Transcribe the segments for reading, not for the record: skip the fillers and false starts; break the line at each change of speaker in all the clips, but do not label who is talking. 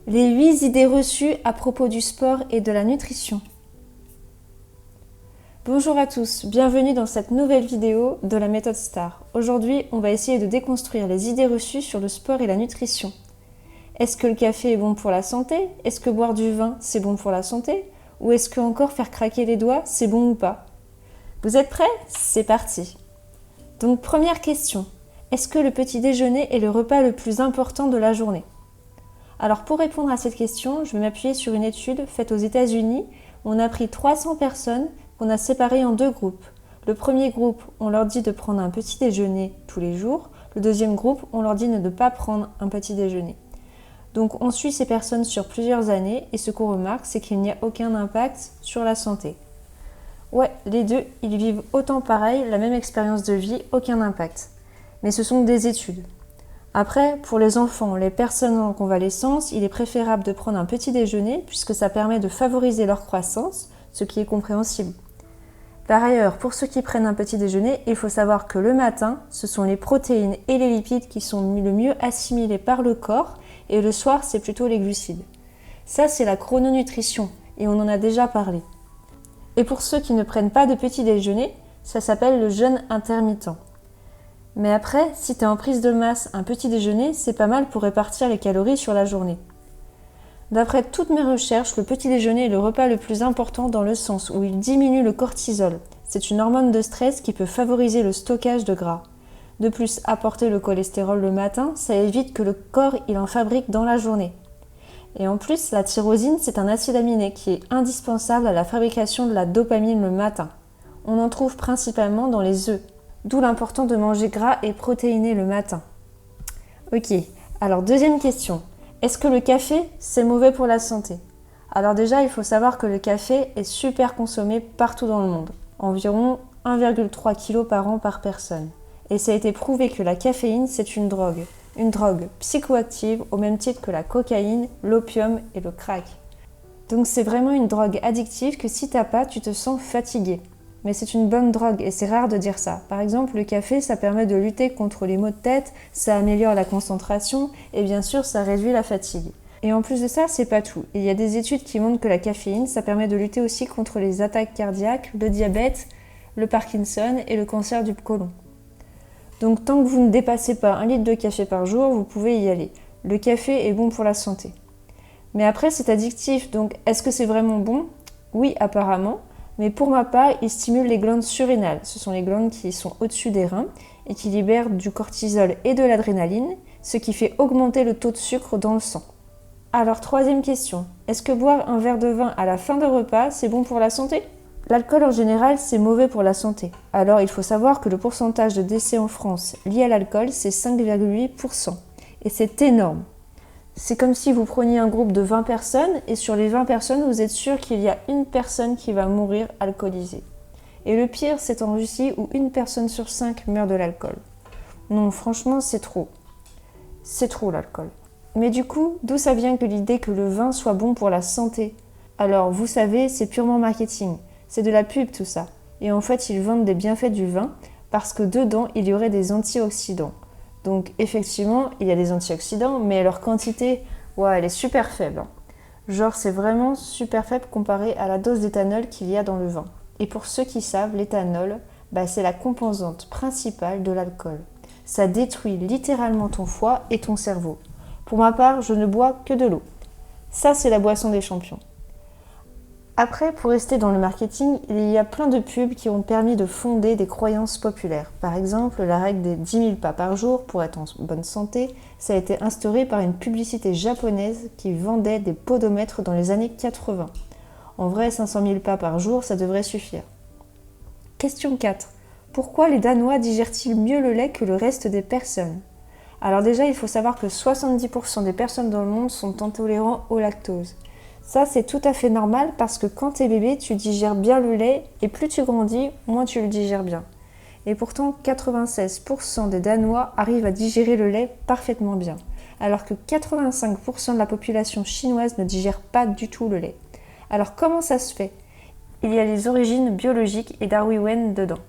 Les 8 idées reçues à propos du sport et de la nutrition. Bonjour à tous, bienvenue dans cette nouvelle vidéo de la méthode STAR. Aujourd'hui, on va essayer de déconstruire les idées reçues sur le sport et la nutrition. Est-ce que le café est bon pour la santé? Est-ce que boire du vin, c'est bon pour la santé? Ou est-ce que encore faire craquer les doigts, c'est bon ou pas? Vous êtes prêts? C'est parti! Donc première question, est-ce que le petit déjeuner est le repas le plus important de la journée? Alors pour répondre à cette question, je vais m'appuyer sur une étude faite aux États-Unis où on a pris 300 personnes qu'on a séparées en deux groupes. Le premier groupe, on leur dit de prendre un petit déjeuner tous les jours. Le deuxième groupe, on leur dit de ne pas prendre un petit déjeuner. Donc on suit ces personnes sur plusieurs années et ce qu'on remarque, c'est qu'il n'y a aucun impact sur la santé. Ouais, les deux, ils vivent autant pareil, la même expérience de vie, aucun impact. Mais ce sont des études. Après, pour les enfants, les personnes en convalescence, il est préférable de prendre un petit déjeuner puisque ça permet de favoriser leur croissance, ce qui est compréhensible. Par ailleurs, pour ceux qui prennent un petit déjeuner, il faut savoir que le matin, ce sont les protéines et les lipides qui sont le mieux assimilés par le corps et le soir, c'est plutôt les glucides. Ça, c'est la chrononutrition et on en a déjà parlé. Et pour ceux qui ne prennent pas de petit déjeuner, ça s'appelle le jeûne intermittent. Mais après, si tu es en prise de masse, un petit déjeuner, c'est pas mal pour répartir les calories sur la journée. D'après toutes mes recherches, le petit déjeuner est le repas le plus important dans le sens où il diminue le cortisol. C'est une hormone de stress qui peut favoriser le stockage de gras. De plus, apporter le cholestérol le matin, ça évite que le corps il en fabrique dans la journée. Et en plus, la tyrosine, c'est un acide aminé qui est indispensable à la fabrication de la dopamine le matin. On en trouve principalement dans les œufs. D'où l'important de manger gras et protéiné le matin. Ok, alors deuxième question. Est-ce que le café, c'est mauvais pour la santé? Alors déjà, il faut savoir que le café est super consommé partout dans le monde. Environ 1,3 kg par an par personne. Et ça a été prouvé que la caféine, c'est une drogue. Une drogue psychoactive au même titre que la cocaïne, l'opium et le crack. Donc c'est vraiment une drogue addictive que si t'as pas, tu te sens fatigué. Mais c'est une bonne drogue et c'est rare de dire ça. Par exemple, le café, ça permet de lutter contre les maux de tête, ça améliore la concentration et bien sûr, ça réduit la fatigue. Et en plus de ça, c'est pas tout. Il y a des études qui montrent que la caféine, ça permet de lutter aussi contre les attaques cardiaques, le diabète, le Parkinson et le cancer du côlon. Donc tant que vous ne dépassez pas 1 litre de café par jour, vous pouvez y aller. Le café est bon pour la santé. Mais après, c'est addictif, donc est-ce que c'est vraiment bon? Oui, apparemment. Mais pour ma part, il stimule les glandes surrénales. Ce sont les glandes qui sont au-dessus des reins et qui libèrent du cortisol et de l'adrénaline, ce qui fait augmenter le taux de sucre dans le sang. Alors, troisième question. Est-ce que boire un verre de vin à la fin d'un repas, c'est bon pour la santé? L'alcool en général, c'est mauvais pour la santé. Alors, il faut savoir que le pourcentage de décès en France lié à l'alcool, c'est 5,8%. Et c'est énorme. C'est comme si vous preniez un groupe de 20 personnes et sur les 20 personnes, vous êtes sûr qu'il y a une personne qui va mourir alcoolisée. Et le pire, c'est en Russie où 1 personne sur 5 meurt de l'alcool. Non, franchement, c'est trop. C'est trop l'alcool. Mais du coup, d'où ça vient que l'idée que le vin soit bon pour la santé? Alors, vous savez, c'est purement marketing. C'est de la pub tout ça. Et en fait, ils vendent des bienfaits du vin parce que dedans, il y aurait des antioxydants. Donc effectivement, il y a des antioxydants, mais leur quantité, ouais, elle est super faible. Genre, c'est vraiment super faible comparé à la dose d'éthanol qu'il y a dans le vin. Et pour ceux qui savent, l'éthanol, c'est la composante principale de l'alcool. Ça détruit littéralement ton foie et ton cerveau. Pour ma part, je ne bois que de l'eau. Ça, c'est la boisson des champions. Après, pour rester dans le marketing, il y a plein de pubs qui ont permis de fonder des croyances populaires. Par exemple, la règle des 10 000 pas par jour pour être en bonne santé, ça a été instauré par une publicité japonaise qui vendait des podomètres dans les années 80. En vrai, 500 000 pas par jour, ça devrait suffire. Question 4. Pourquoi les Danois digèrent-ils mieux le lait que le reste des personnes? Alors déjà, il faut savoir que 70% des personnes dans le monde sont intolérants au lactose. Ça, c'est tout à fait normal parce que quand t'es bébé, tu digères bien le lait et plus tu grandis, moins tu le digères bien. Et pourtant, 96% des Danois arrivent à digérer le lait parfaitement bien, alors que 85% de la population chinoise ne digère pas du tout le lait. Alors comment ça se fait? Il y a les origines biologiques et darwiniennes dedans.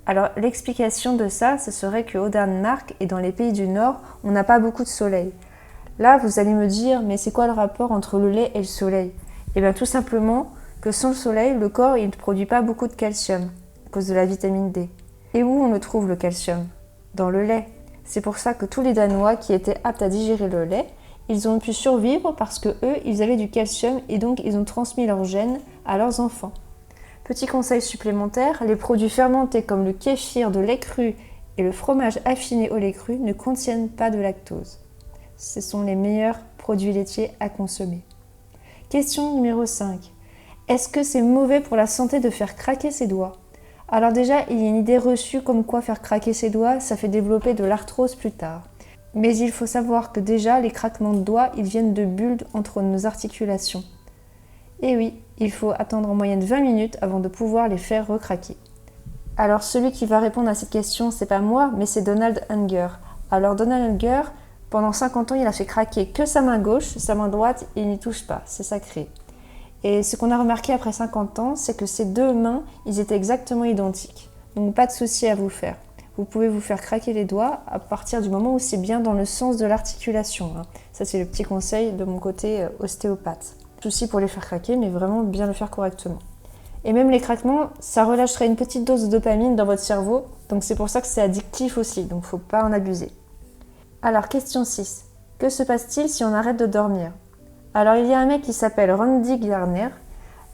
Alors l'explication de ça, ce serait qu'au Danemark et dans les pays du Nord, on n'a pas beaucoup de soleil. Là, vous allez me dire, mais c'est quoi le rapport entre le lait et le soleil? Eh bien tout simplement que sans le soleil, le corps il ne produit pas beaucoup de calcium à cause de la vitamine D. Et où on le trouve le calcium? Dans le lait. C'est pour ça que tous les Danois qui étaient aptes à digérer le lait, ils ont pu survivre parce que eux, ils avaient du calcium et donc ils ont transmis leurs gènes à leurs enfants. Petit conseil supplémentaire, les produits fermentés comme le kéfir de lait cru et le fromage affiné au lait cru ne contiennent pas de lactose. Ce sont les meilleurs produits laitiers à consommer. Question numéro 5. Est-ce que c'est mauvais pour la santé de faire craquer ses doigts? Alors déjà, il y a une idée reçue comme quoi faire craquer ses doigts, ça fait développer de l'arthrose plus tard. Mais il faut savoir que déjà, les craquements de doigts, ils viennent de bulles entre nos articulations. Et oui, il faut attendre en moyenne 20 minutes avant de pouvoir les faire recraquer. Alors celui qui va répondre à cette question, c'est pas moi, mais c'est Donald Unger. Alors Donald Unger, pendant 50 ans, il a fait craquer que sa main gauche, sa main droite, il n'y touche pas, c'est sacré. Et ce qu'on a remarqué après 50 ans, c'est que ces deux mains, ils étaient exactement identiques. Donc pas de souci à vous faire. Vous pouvez vous faire craquer les doigts à partir du moment où c'est bien dans le sens de l'articulation. Ça c'est le petit conseil de mon côté ostéopathe. Souci pour les faire craquer, mais vraiment bien le faire correctement. Et même les craquements, ça relâcherait une petite dose de dopamine dans votre cerveau, donc c'est pour ça que c'est addictif aussi, donc faut pas en abuser. Alors question 6. Que se passe-t-il si on arrête de dormir? Alors il y a un mec qui s'appelle Randy Gardner.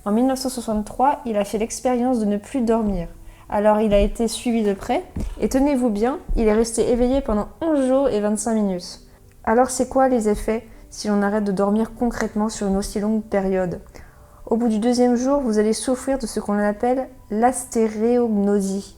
En 1963, il a fait l'expérience de ne plus dormir. Alors il a été suivi de près, et tenez-vous bien, il est resté éveillé pendant 11 jours et 25 minutes. Alors c'est quoi les effets si l'on arrête de dormir concrètement sur une aussi longue période? Au bout du deuxième jour, vous allez souffrir de ce qu'on appelle l'astéréognosie.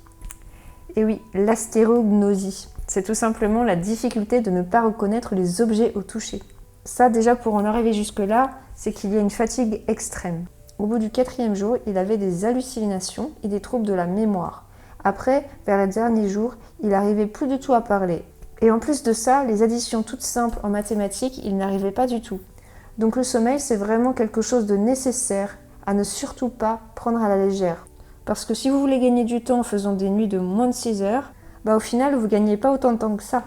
Et oui, l'astéréognosie, c'est tout simplement la difficulté de ne pas reconnaître les objets au toucher. Ça, déjà, pour en arriver jusque-là, c'est qu'il y a une fatigue extrême. Au bout du 4e jour, il avait des hallucinations et des troubles de la mémoire. Après, vers les derniers jours, il n'arrivait plus du tout à parler. Et en plus de ça, les additions toutes simples en mathématiques, il n'arrivait pas du tout. Donc le sommeil, c'est vraiment quelque chose de nécessaire à ne surtout pas prendre à la légère. Parce que si vous voulez gagner du temps en faisant des nuits de moins de 6 heures, au final, vous ne gagnez pas autant de temps que ça,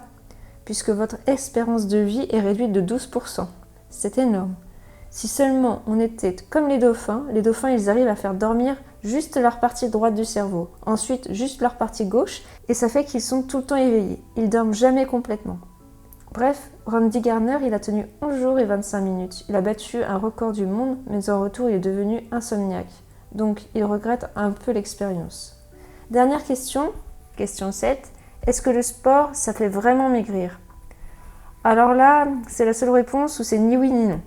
puisque votre espérance de vie est réduite de 12%. C'est énorme. Si seulement on était comme les dauphins, ils arrivent à faire dormir juste leur partie droite du cerveau, ensuite juste leur partie gauche, et ça fait qu'ils sont tout le temps éveillés. Ils dorment jamais complètement. Bref, Randy Gardner, il a tenu 11 jours et 25 minutes. Il a battu un record du monde, mais en retour, il est devenu insomniaque. Donc, il regrette un peu l'expérience. Dernière question, question 7. Est-ce que le sport, ça fait vraiment maigrir? Alors là, c'est la seule réponse où c'est ni oui ni non.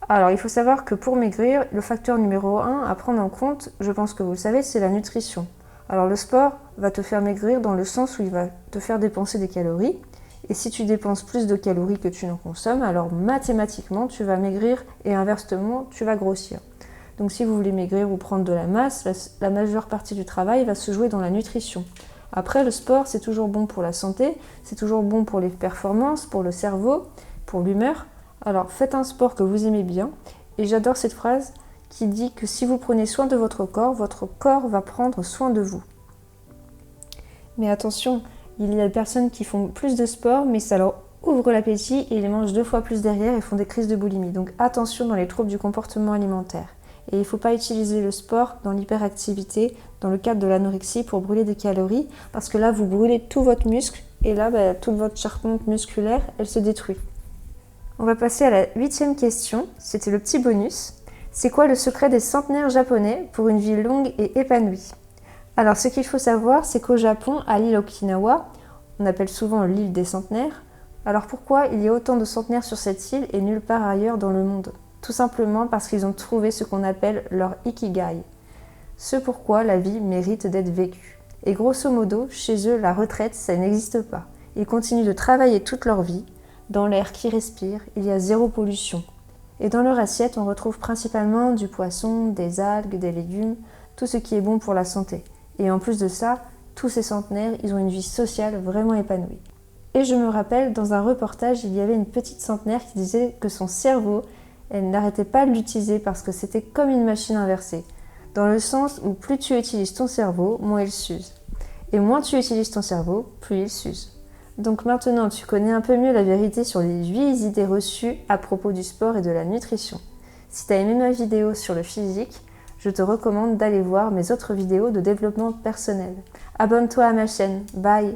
Alors, il faut savoir que pour maigrir, le facteur numéro 1 à prendre en compte, je pense que vous le savez, c'est la nutrition. Alors, le sport va te faire maigrir dans le sens où il va te faire dépenser des calories. Et si tu dépenses plus de calories que tu n'en consommes, alors mathématiquement, tu vas maigrir et inversement, tu vas grossir. Donc si vous voulez maigrir ou prendre de la masse, la majeure partie du travail va se jouer dans la nutrition. Après, le sport, c'est toujours bon pour la santé, c'est toujours bon pour les performances, pour le cerveau, pour l'humeur. Alors faites un sport que vous aimez bien. Et j'adore cette phrase qui dit que si vous prenez soin de votre corps va prendre soin de vous. Mais attention, il y a des personnes qui font plus de sport, mais ça leur ouvre l'appétit et ils mangent 2 fois plus derrière et font des crises de boulimie. Donc attention dans les troubles du comportement alimentaire. Et il ne faut pas utiliser le sport dans l'hyperactivité, dans le cadre de l'anorexie pour brûler des calories, parce que là, vous brûlez tout votre muscle et là, toute votre charpente musculaire, elle se détruit. On va passer à la 8e question, c'était le petit bonus. C'est quoi le secret des centenaires japonais pour une vie longue et épanouie? Alors, ce qu'il faut savoir, c'est qu'au Japon, à l'île Okinawa, on appelle souvent l'île des centenaires. Alors pourquoi il y a autant de centenaires sur cette île et nulle part ailleurs dans le monde? Tout simplement parce qu'ils ont trouvé ce qu'on appelle leur ikigai, ce pourquoi la vie mérite d'être vécue. Et grosso modo, chez eux, la retraite, ça n'existe pas. Ils continuent de travailler toute leur vie. Dans l'air qu'ils respirent, il y a 0 pollution. Et dans leur assiette, on retrouve principalement du poisson, des algues, des légumes, tout ce qui est bon pour la santé. Et en plus de ça, tous ces centenaires, ils ont une vie sociale vraiment épanouie. Et je me rappelle, dans un reportage, il y avait une petite centenaire qui disait que son cerveau, elle n'arrêtait pas de l'utiliser parce que c'était comme une machine inversée. Dans le sens où plus tu utilises ton cerveau, moins il s'use. Et moins tu utilises ton cerveau, plus il s'use. Donc maintenant, tu connais un peu mieux la vérité sur les 8 idées reçues à propos du sport et de la nutrition. Si tu as aimé ma vidéo sur le physique, je te recommande d'aller voir mes autres vidéos de développement personnel. Abonne-toi à ma chaîne. Bye!